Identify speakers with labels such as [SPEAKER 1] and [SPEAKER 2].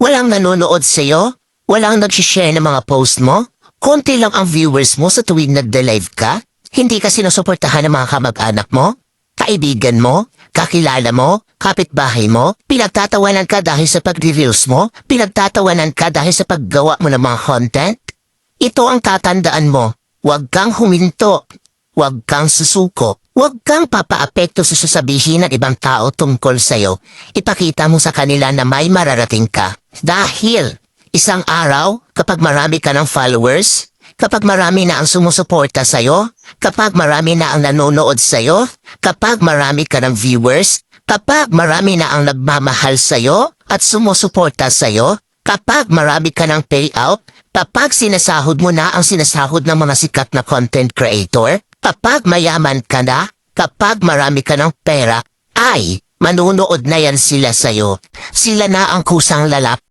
[SPEAKER 1] Walang nanonood sa'yo? Walang nag-share ng mga post mo? Konti lang ang viewers mo sa tuwing nagde-live ka? Hindi ka sinusuportahan ng mga kamag-anak mo? Kaibigan mo? Kakilala mo? Kapitbahay mo? Pinagtatawanan ka dahil sa pag-reveals mo? Pinagtatawanan ka dahil sa paggawa mo ng mga content? Ito ang tatandaan mo. Huwag kang huminto. Huwag kang susuko. Huwag kang papaapekto sa sasabihin ng ibang tao tungkol sa'yo. Ipakita mo sa kanila na may mararating ka. Dahil isang araw, kapag marami ka ng followers, kapag marami na ang sumusuporta sa'yo, kapag marami na ang nanonood sa'yo, kapag marami ka ng viewers, kapag marami na ang nagmamahal sa'yo at sumusuporta sa'yo, kapag marami ka ng payout, kapag sinasahod mo na ang sinasahod ng mga sikat na content creator, kapag mayaman ka na, kapag marami ka ng pera, ay manunood na yan sila sa'yo. Sila na ang kusang lalap